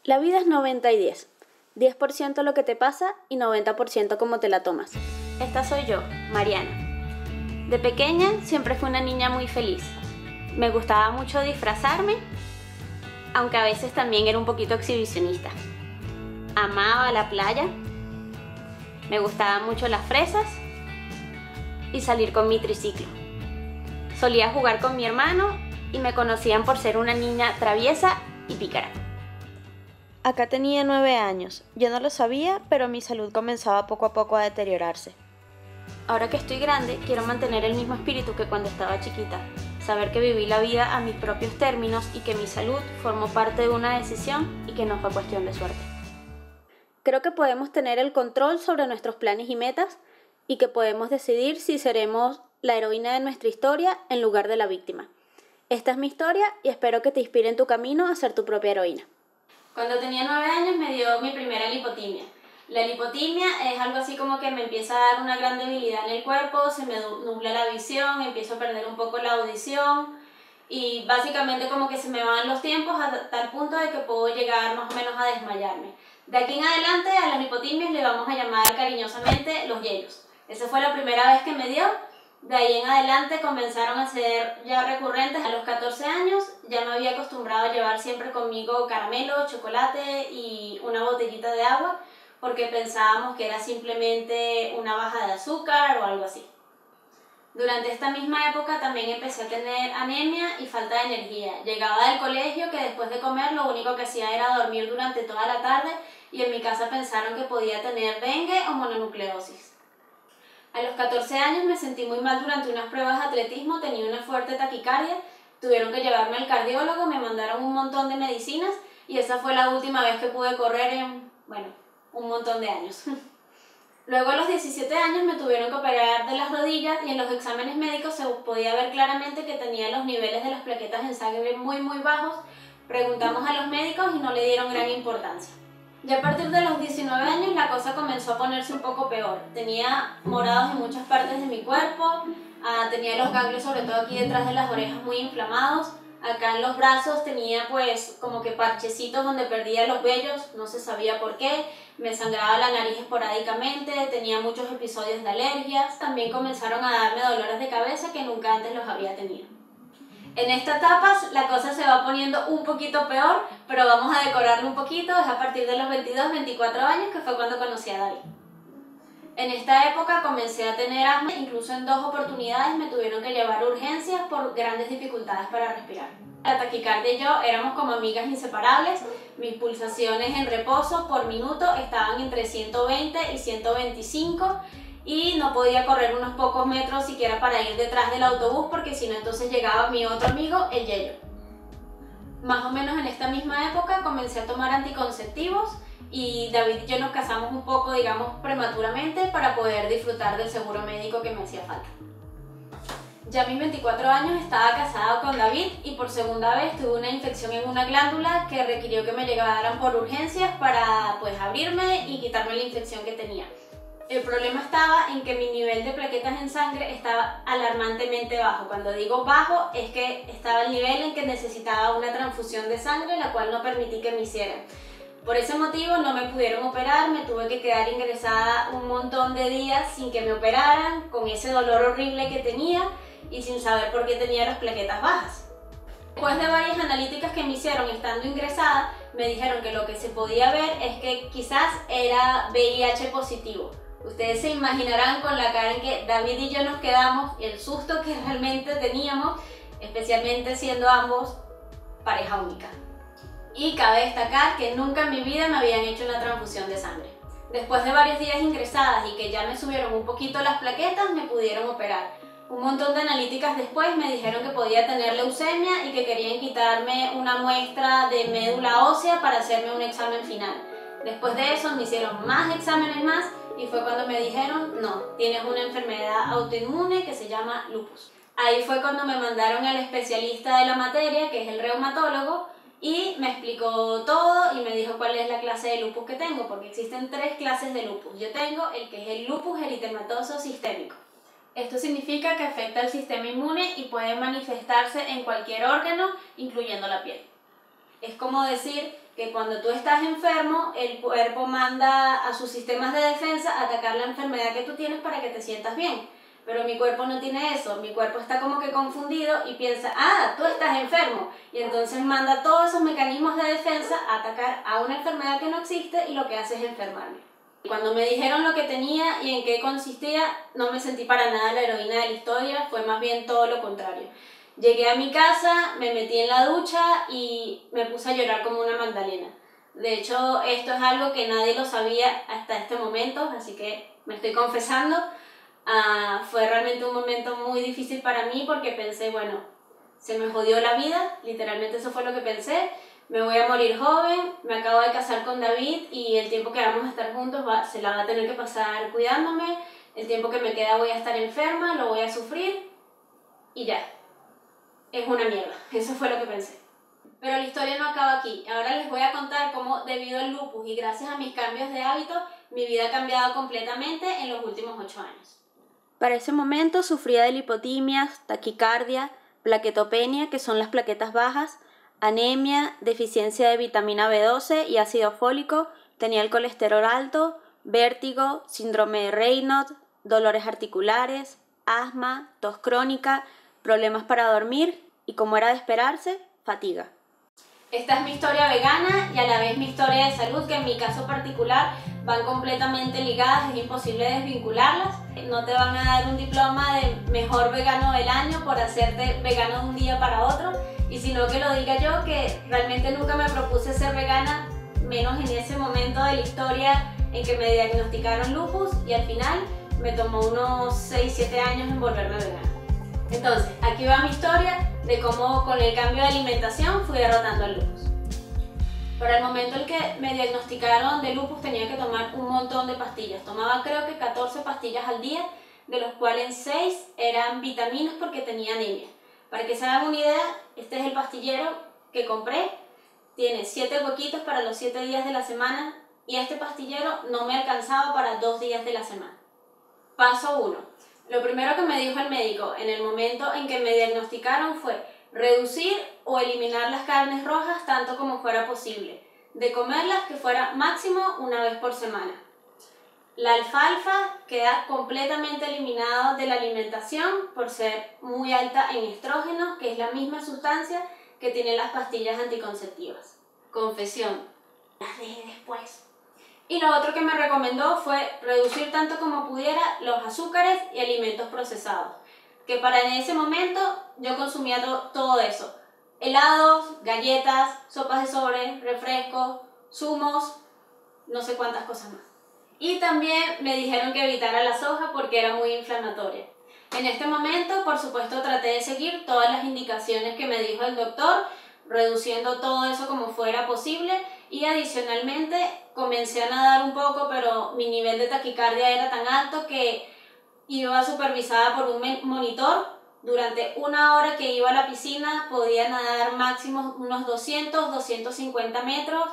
La vida es 90 y 10. 10% lo que te pasa y 90% cómo te la tomas. Esta soy yo, Mariana. De pequeña siempre fui una niña muy feliz. Me gustaba mucho disfrazarme, aunque a veces también era un poquito exhibicionista. Amaba la playa, me gustaban mucho las fresas y salir con mi triciclo. Solía jugar con mi hermano y me conocían por ser una niña traviesa y pícara. Acá tenía 9 años. Yo no lo sabía, pero mi salud comenzaba poco a poco a deteriorarse. Ahora que estoy grande, quiero mantener el mismo espíritu que cuando estaba chiquita. Saber que viví la vida a mis propios términos y que mi salud formó parte de una decisión y que no fue cuestión de suerte. Creo que podemos tener el control sobre nuestros planes y metas y que podemos decidir si seremos la heroína de nuestra historia en lugar de la víctima. Esta es mi historia y espero que te inspire en tu camino a ser tu propia heroína. Cuando tenía 9 años me dio mi primera lipotimia. La lipotimia es algo así como que me empieza a dar una gran debilidad en el cuerpo, se me nubla la visión, empiezo a perder un poco la audición y básicamente como que se me van los tiempos a tal punto de que puedo llegar más o menos a desmayarme. De aquí en adelante a las lipotimias le vamos a llamar cariñosamente los yeyos. Esa fue la primera vez que me dio. De ahí en adelante comenzaron a ser ya recurrentes. A los 14 años ya me había acostumbrado a llevar siempre conmigo caramelo, chocolate y una botellita de agua porque pensábamos que era simplemente una baja de azúcar o algo así. Durante esta misma época también empecé a tener anemia y falta de energía. Llegaba del colegio que después de comer lo único que hacía era dormir durante toda la tarde y en mi casa pensaron que podía tener dengue o mononucleosis. A los 14 años me sentí muy mal durante unas pruebas de atletismo, tenía una fuerte taquicardia, tuvieron que llevarme al cardiólogo, me mandaron un montón de medicinas y esa fue la última vez que pude correr en, un montón de años. Luego a los 17 años me tuvieron que operar de las rodillas y en los exámenes médicos se podía ver claramente que tenía los niveles de las plaquetas en sangre muy bajos. Preguntamos a los médicos y no le dieron gran importancia. Ya a partir de los 19 años la cosa comenzó a ponerse un poco peor. Tenía morados en muchas partes de mi cuerpo, tenía los ganglios sobre todo aquí detrás de las orejas muy inflamados. Acá en los brazos tenía pues como que parchecitos donde perdía los vellos, no se sabía por qué. Me sangraba la nariz esporádicamente, tenía muchos episodios de alergias. También comenzaron a darme dolores de cabeza que nunca antes los había tenido. En esta etapa la cosa se va poniendo un poquito peor, pero vamos a decorarlo un poquito. Es a partir de los 22, 24 años que fue cuando conocí a David. En esta época comencé a tener asma, incluso en 2 oportunidades me tuvieron que llevar a urgencias por grandes dificultades para respirar. La taquicardia y yo éramos como amigas inseparables, mis pulsaciones en reposo por minuto estaban entre 120 y 125 y no podía correr unos pocos metros siquiera para ir detrás del autobús porque si no entonces llegaba mi otro amigo, el yeyo. Más o menos en esta misma época comencé a tomar anticonceptivos y David y yo nos casamos un poco, digamos, prematuramente para poder disfrutar del seguro médico que me hacía falta. Ya a mis 24 años estaba casada con David y por segunda vez tuve una infección en una glándula que requirió que me llevaran por urgencias para pues abrirme y quitarme la infección que tenía. El problema estaba en que mi nivel de plaquetas en sangre estaba alarmantemente bajo. Cuando digo bajo es que estaba al nivel en que necesitaba una transfusión de sangre, la cual no permití que me hicieran. Por ese motivo no me pudieron operar, me tuve que quedar ingresada un montón de días sin que me operaran, con ese dolor horrible que tenía y sin saber por qué tenía las plaquetas bajas. Después de varias analíticas que me hicieron estando ingresada, me dijeron que lo que se podía ver es que quizás era VIH positivo. Ustedes se imaginarán con la cara en que David y yo nos quedamos y el susto que realmente teníamos, especialmente siendo ambos pareja única. Y cabe destacar que nunca en mi vida me habían hecho una transfusión de sangre. Después de varios días ingresadas y que ya me subieron un poquito las plaquetas, me pudieron operar. Un montón de analíticas después me dijeron que podía tener leucemia y que querían quitarme una muestra de médula ósea para hacerme un examen final. Después de eso me hicieron más exámenes más y fue cuando me dijeron, no, tienes una enfermedad autoinmune que se llama lupus. Ahí fue cuando me mandaron al especialista de la materia, que es el reumatólogo, y me explicó todo y me dijo cuál es la clase de lupus que tengo, porque existen 3 clases de lupus. Yo tengo el que es el lupus eritematoso sistémico. Esto significa que afecta al sistema inmune y puede manifestarse en cualquier órgano, incluyendo la piel. Es como decir que cuando tú estás enfermo, el cuerpo manda a sus sistemas de defensa a atacar la enfermedad que tú tienes para que te sientas bien. Pero mi cuerpo no tiene eso, mi cuerpo está como que confundido y piensa, ah, tú estás enfermo. Y entonces manda todos esos mecanismos de defensa a atacar a una enfermedad que no existe y lo que hace es enfermarme. Cuando me dijeron lo que tenía y en qué consistía, no me sentí para nada la heroína de la historia, fue más bien todo lo contrario. Llegué a mi casa, me metí en la ducha y me puse a llorar como una magdalena. De hecho, esto es algo que nadie lo sabía hasta este momento, así que me estoy confesando. Fue realmente un momento muy difícil para mí porque pensé, bueno, se me jodió la vida, literalmente eso fue lo que pensé. Me voy a morir joven, me acabo de casar con David y el tiempo que vamos a estar juntos se la va a tener que pasar cuidándome. El tiempo que me queda voy a estar enferma, lo voy a sufrir y ya. Es una mierda, eso fue lo que pensé. Pero la historia no acaba aquí. Ahora les voy a contar cómo, debido al lupus y gracias a mis cambios de hábito, mi vida ha cambiado completamente en los últimos 8 años. Para ese momento sufría de lipotimias, taquicardia, plaquetopenia, que son las plaquetas bajas, anemia, deficiencia de vitamina B12 y ácido fólico, tenía el colesterol alto, vértigo, síndrome de Raynaud, dolores articulares, asma, tos crónica, problemas para dormir y, como era de esperarse, fatiga. Esta es mi historia vegana y a la vez mi historia de salud, que en mi caso particular van completamente ligadas, es imposible desvincularlas. No te van a dar un diploma de mejor vegano del año por hacerte vegano de un día para otro, y sino que lo diga yo, que realmente nunca me propuse ser vegana, menos en ese momento de la historia en que me diagnosticaron lupus, y al final me tomó unos 6-7 años en volverme vegana. Entonces, aquí va mi historia de cómo con el cambio de alimentación fui derrotando al lupus. Para el momento en que me diagnosticaron de lupus tenía que tomar un montón de pastillas. Tomaba creo que 14 pastillas al día, de los cuales 6 eran vitaminas porque tenía anemia. Para que se hagan una idea, este es el pastillero que compré. Tiene 7 huequitos para los 7 días de la semana y este pastillero no me alcanzaba para 2 días de la semana. Paso 1. Lo primero que me dijo el médico en el momento en que me diagnosticaron fue reducir o eliminar las carnes rojas tanto como fuera posible, de comerlas que fuera máximo una vez por semana. La alfalfa queda completamente eliminada de la alimentación por ser muy alta en estrógenos, que es la misma sustancia que tienen las pastillas anticonceptivas. Confesión, las dejé después. Y lo otro que me recomendó fue reducir tanto como pudiera los azúcares y alimentos procesados, que para en ese momento yo consumía todo eso. Helados, galletas, sopas de sobre, refrescos, zumos, no sé cuántas cosas más. Y también me dijeron que evitara la soja porque era muy inflamatoria. En este momento, por supuesto, traté de seguir todas las indicaciones que me dijo el doctor, reduciendo todo eso como fuera posible, y adicionalmente comencé a nadar un poco, pero mi nivel de taquicardia era tan alto que iba supervisada por un monitor. Durante una hora que iba a la piscina podía nadar máximo unos 200-250 metros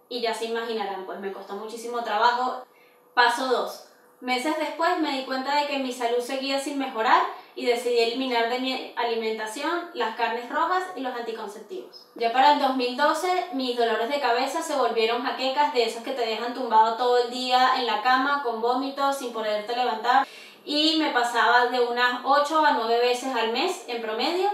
y ya se imaginarán, pues me costó muchísimo trabajo. Paso 2. Meses después me di cuenta de que mi salud seguía sin mejorar y decidí eliminar de mi alimentación las carnes rojas y los anticonceptivos. Ya para el 2012 mis dolores de cabeza se volvieron jaquecas, de esos que te dejan tumbado todo el día en la cama con vómitos sin poderte levantar, y me pasaba de unas 8 a 9 veces al mes en promedio.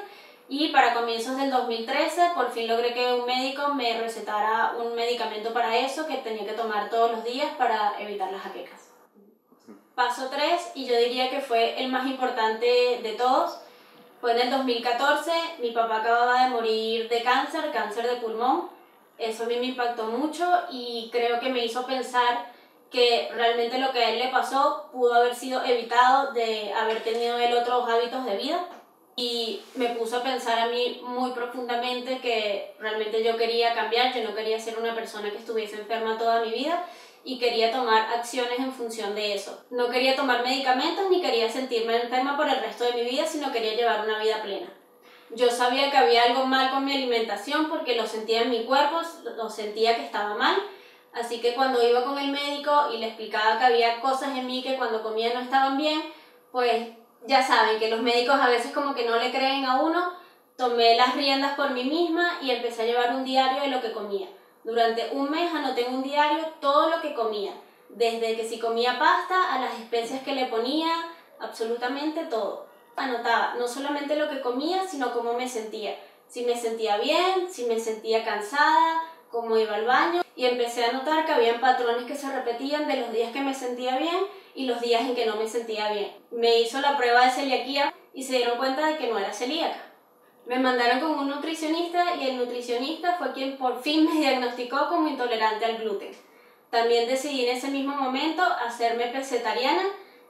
Y para comienzos del 2013 por fin logré que un médico me recetara un medicamento para eso que tenía que tomar todos los días para evitar las jaquecas. Paso 3, y yo diría que fue el más importante de todos, fue en el 2014. Mi papá acababa de morir de cáncer de pulmón. Eso a mí me impactó mucho y creo que me hizo pensar que realmente lo que a él le pasó pudo haber sido evitado de haber tenido él otros hábitos de vida. Y me puso a pensar a mí muy profundamente que realmente yo quería cambiar, yo no quería ser una persona que estuviese enferma toda mi vida y quería tomar acciones en función de eso. No quería tomar medicamentos ni quería sentirme enferma por el resto de mi vida, sino quería llevar una vida plena. Yo sabía que había algo mal con mi alimentación porque lo sentía en mi cuerpo, lo sentía que estaba mal, así que cuando iba con el médico y le explicaba que había cosas en mí que cuando comía no estaban bien, pues ya saben que los médicos a veces como que no le creen a uno. Tomé las riendas por mí misma y empecé a llevar un diario de lo que comía. Durante un mes anoté en un diario todo lo que comía, desde que si comía pasta a las especias que le ponía, absolutamente todo. Anotaba no solamente lo que comía, sino cómo me sentía. Si me sentía bien, si me sentía cansada, cómo iba al baño. Y empecé a notar que habían patrones que se repetían de los días que me sentía bien y los días en que no me sentía bien. Me hizo la prueba de celiaquía y se dieron cuenta de que no era celíaca. Me mandaron con un nutricionista y el nutricionista fue quien por fin me diagnosticó como intolerante al gluten. También decidí en ese mismo momento hacerme pescetariana,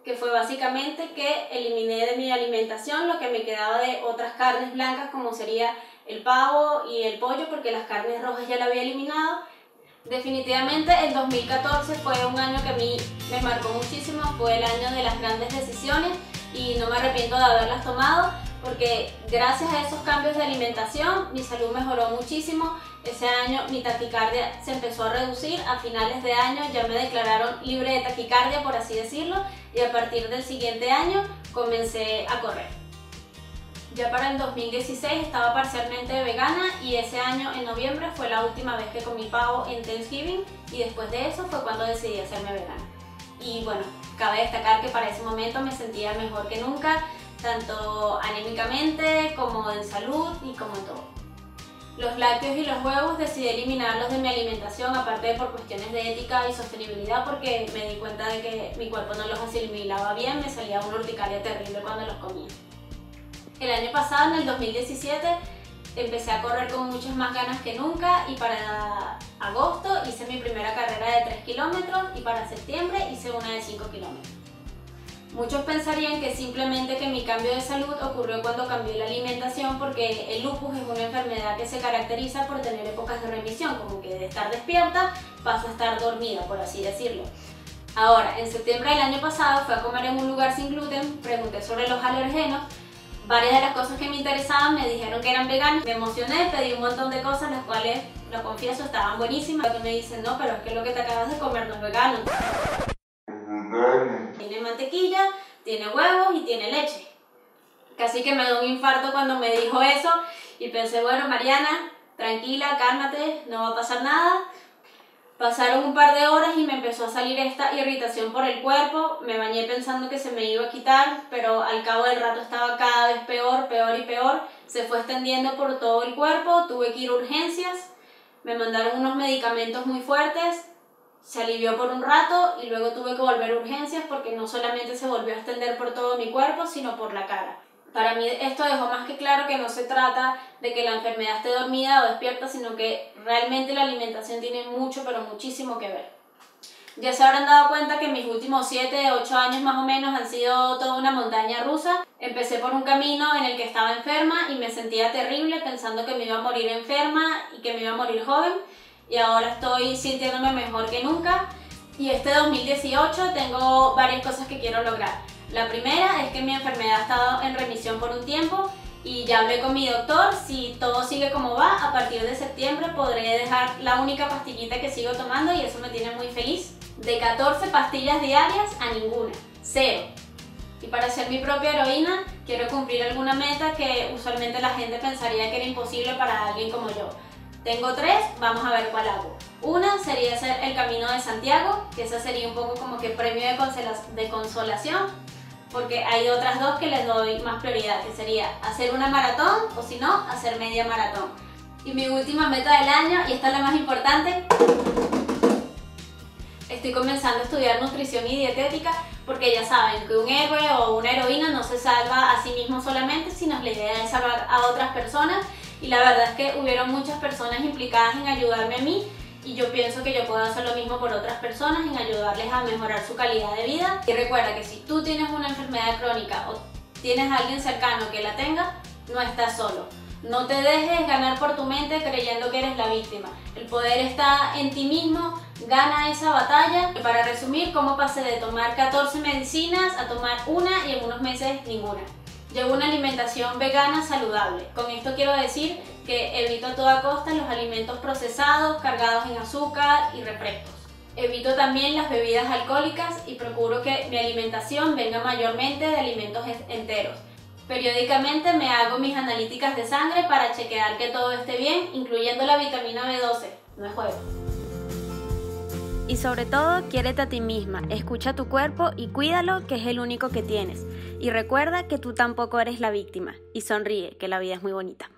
que fue básicamente que eliminé de mi alimentación lo que me quedaba de otras carnes blancas como sería el pavo y el pollo, porque las carnes rojas ya las había eliminado. Definitivamente el 2014 fue un año que a mí me marcó muchísimo, fue el año de las grandes decisiones y no me arrepiento de haberlas tomado, porque gracias a esos cambios de alimentación mi salud mejoró muchísimo. Ese año mi taquicardia se empezó a reducir, a finales de año ya me declararon libre de taquicardia, por así decirlo, y a partir del siguiente año comencé a correr. Ya para el 2016 estaba parcialmente vegana y ese año en noviembre fue la última vez que comí pavo en Thanksgiving y después de eso fue cuando decidí hacerme vegana. Y bueno, cabe destacar que para ese momento me sentía mejor que nunca, tanto anímicamente como en salud y como en todo. Los lácteos y los huevos decidí eliminarlos de mi alimentación, aparte de por cuestiones de ética y sostenibilidad, porque me di cuenta de que mi cuerpo no los asimilaba bien, me salía una urticaria terrible cuando los comía. El año pasado, en el 2017, empecé a correr con muchas más ganas que nunca y para agosto hice mi primera carrera de 3 kilómetros y para septiembre hice una de 5 kilómetros. Muchos pensarían que simplemente que mi cambio de salud ocurrió cuando cambié la alimentación, porque el lupus es una enfermedad que se caracteriza por tener épocas de remisión, como que de estar despierta paso a estar dormida, por así decirlo. Ahora, en septiembre del año pasado fui a comer en un lugar sin gluten, pregunté sobre los alergenos, varias de las cosas que me interesaban me dijeron que eran veganas, me emocioné, pedí un montón de cosas, las cuales, lo confieso, estaban buenísimas. Lo que me dicen, no, pero es que lo que te acabas de comer no es vegano. Tiene mantequilla, tiene huevos y tiene leche. Casi que me dio un infarto cuando me dijo eso y pensé, bueno, Mariana, tranquila, cálmate, no va a pasar nada. Pasaron un par de horas y me empezó a salir esta irritación por el cuerpo. Me bañé pensando que se me iba a quitar, pero al cabo del rato estaba cada vez peor, peor y peor. Se fue extendiendo por todo el cuerpo, tuve que ir a urgencias, me mandaron unos medicamentos muy fuertes. Se alivió por un rato y luego tuve que volver a urgencias porque no solamente se volvió a extender por todo mi cuerpo, sino por la cara. Para mí esto dejó más que claro que no se trata de que la enfermedad esté dormida o despierta, sino que realmente la alimentación tiene mucho, pero muchísimo que ver. Ya se habrán dado cuenta que mis últimos 7, 8 años más o menos han sido toda una montaña rusa. Empecé por un camino en el que estaba enferma y me sentía terrible pensando que me iba a morir enferma y que me iba a morir joven. Y ahora estoy sintiéndome mejor que nunca y este 2018 tengo varias cosas que quiero lograr. La primera es que mi enfermedad ha estado en remisión por un tiempo y ya hablé con mi doctor. Si todo sigue como va, a partir de septiembre podré dejar la única pastillita que sigo tomando y eso me tiene muy feliz. De 14 pastillas diarias a ninguna, 0. Y para ser mi propia heroína quiero cumplir alguna meta que usualmente la gente pensaría que era imposible para alguien como yo. Tengo 3, vamos a ver cuál hago. Una sería hacer el Camino de Santiago, que esa sería un poco como que premio de consolación, porque hay otras 2 que les doy más prioridad, que sería hacer una maratón o si no, hacer media maratón. Y mi última meta del año, y esta es la más importante, estoy comenzando a estudiar nutrición y dietética, porque ya saben que un héroe o una heroína no se salva a sí mismo solamente, sino la idea es salvar a otras personas. Y la verdad es que hubieron muchas personas implicadas en ayudarme a mí y yo pienso que yo puedo hacer lo mismo por otras personas, en ayudarles a mejorar su calidad de vida. Y recuerda que si tú tienes una enfermedad crónica o tienes a alguien cercano que la tenga, no estás solo. No te dejes ganar por tu mente creyendo que eres la víctima. El poder está en ti mismo, gana esa batalla. Y para resumir, cómo pasé de tomar 14 medicinas a tomar una y en unos meses ninguna. Llevo una alimentación vegana saludable. Con esto quiero decir que evito a toda costa los alimentos procesados, cargados en azúcar y refrescos. Evito también las bebidas alcohólicas y procuro que mi alimentación venga mayormente de alimentos enteros. Periódicamente me hago mis analíticas de sangre para chequear que todo esté bien, incluyendo la vitamina B12. no es juego. Y sobre todo, quiérete a ti misma, escucha tu cuerpo y cuídalo, que es el único que tienes. Y recuerda que tú tampoco eres la víctima. Y sonríe, que la vida es muy bonita.